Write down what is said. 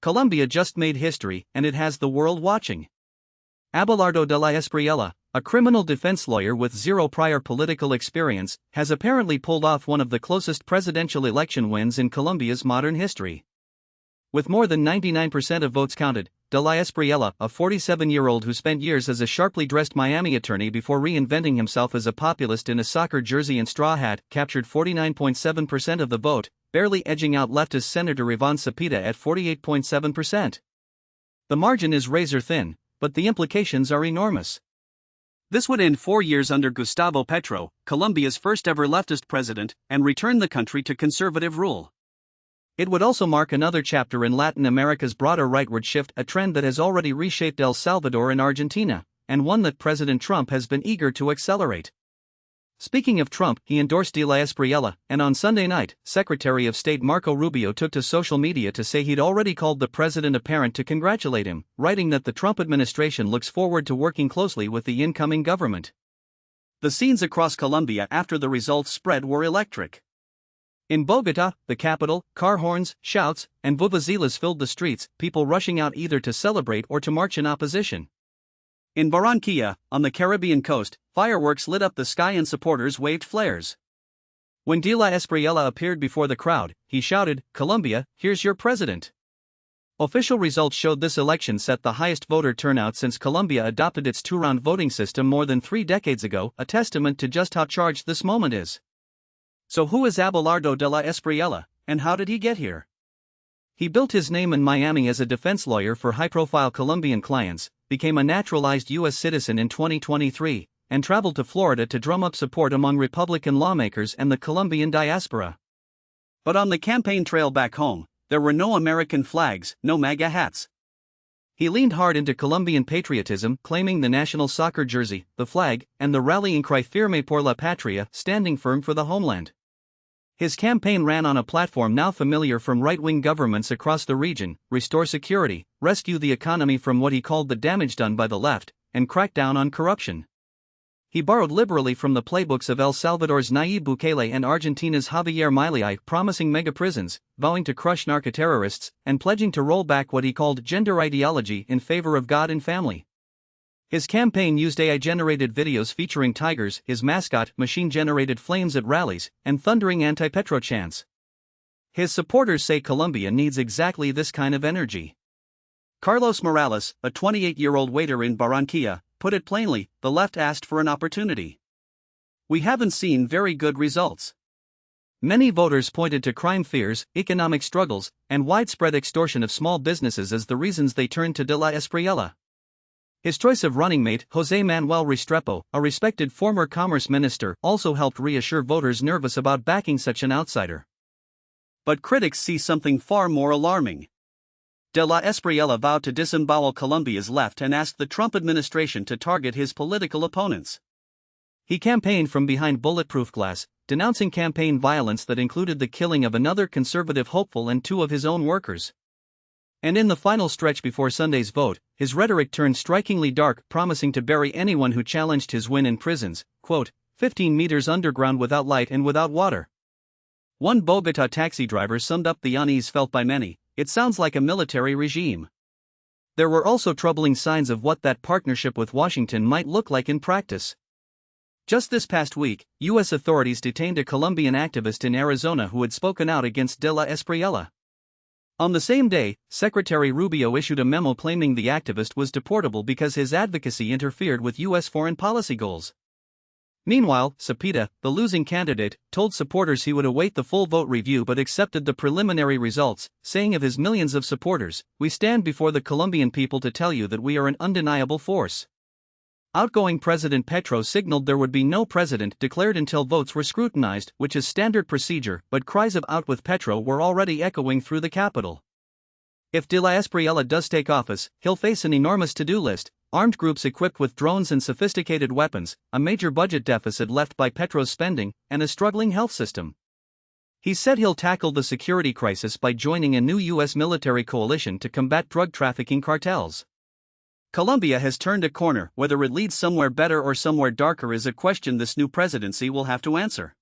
Colombia just made history, and it has the world watching. Abelardo de la Espriella, a criminal defense lawyer with zero prior political experience, has apparently pulled off one of the closest presidential election wins in Colombia's modern history. With more than 99% of votes counted, de la Espriella, a 47-year-old who spent years as a sharply dressed Miami attorney before reinventing himself as a populist in a soccer jersey and straw hat, captured 49.7% of the vote, barely edging out leftist Senator Iván Cepeda at 48.7%. The margin is razor thin, but the implications are enormous. This would end 4 years under Gustavo Petro, Colombia's first-ever leftist president, and return the country to conservative rule. It would also mark another chapter in Latin America's broader rightward shift, a trend that has already reshaped El Salvador and Argentina, and one that President Trump has been eager to accelerate. Speaking of Trump, he endorsed de la Espriella, and on Sunday night, Secretary of State Marco Rubio took to social media to say he'd already called the president a parent to congratulate him, writing that the Trump administration looks forward to working closely with the incoming government. The scenes across Colombia after the results spread were electric. In Bogotá, the capital, car horns, shouts, and vuvuzelas filled the streets, people rushing out either to celebrate or to march in opposition. In Barranquilla, on the Caribbean coast, fireworks lit up the sky and supporters waved flares. When de la Espriella appeared before the crowd, he shouted, "Colombia, here's your president." Official results showed this election set the highest voter turnout since Colombia adopted its two-round voting system more than 3 decades ago, a testament to just how charged this moment is. So who is Abelardo de la Espriella, and how did he get here? He built his name in Miami as a defense lawyer for high-profile Colombian clients, became a naturalized U.S. citizen in 2023, and traveled to Florida to drum up support among Republican lawmakers and the Colombian diaspora. But on the campaign trail back home, there were no American flags, no MAGA hats. He leaned hard into Colombian patriotism, claiming the national soccer jersey, the flag, and the rallying cry "Firme por la Patria," standing firm for the homeland. His campaign ran on a platform now familiar from right-wing governments across the region: restore security, rescue the economy from what he called the damage done by the left, and crack down on corruption. He borrowed liberally from the playbooks of El Salvador's Nayib Bukele and Argentina's Javier Milei, promising mega-prisons, vowing to crush narco-terrorists, and pledging to roll back what he called gender ideology in favor of God and family. His campaign used AI-generated videos featuring tigers, his mascot, machine-generated flames at rallies, and thundering anti-Petro chants. His supporters say Colombia needs exactly this kind of energy. Carlos Morales, a 28-year-old waiter in Barranquilla, put it plainly: the left asked for an opportunity. We haven't seen very good results. Many voters pointed to crime fears, economic struggles, and widespread extortion of small businesses as the reasons they turned to de la Espriella. His choice of running mate, José Manuel Restrepo, a respected former commerce minister, also helped reassure voters nervous about backing such an outsider. But critics see something far more alarming. De la Espriella vowed to disembowel Colombia's left and asked the Trump administration to target his political opponents. He campaigned from behind bulletproof glass, denouncing campaign violence that included the killing of another conservative hopeful and 2 of his own workers. And in the final stretch before Sunday's vote, his rhetoric turned strikingly dark, promising to bury anyone who challenged his win in prisons, quote, 15 meters underground without light and without water. One Bogotá taxi driver summed up the unease felt by many: it sounds like a military regime. There were also troubling signs of what that partnership with Washington might look like in practice. Just this past week, U.S. authorities detained a Colombian activist in Arizona who had spoken out against de la Espriella. On the same day, Secretary Rubio issued a memo claiming the activist was deportable because his advocacy interfered with U.S. foreign policy goals. Meanwhile, Cepeda, the losing candidate, told supporters he would await the full vote review but accepted the preliminary results, saying of his millions of supporters, "We stand before the Colombian people to tell you that we are an undeniable force." Outgoing President Petro signaled there would be no president declared until votes were scrutinized, which is standard procedure, but cries of "out with Petro" were already echoing through the capital. If de la Espriella does take office, he'll face an enormous to-do list: armed groups equipped with drones and sophisticated weapons, a major budget deficit left by Petro's spending, and a struggling health system. He said he'll tackle the security crisis by joining a new U.S. military coalition to combat drug trafficking cartels. Colombia has turned a corner. Whether it leads somewhere better or somewhere darker is a question this new presidency will have to answer.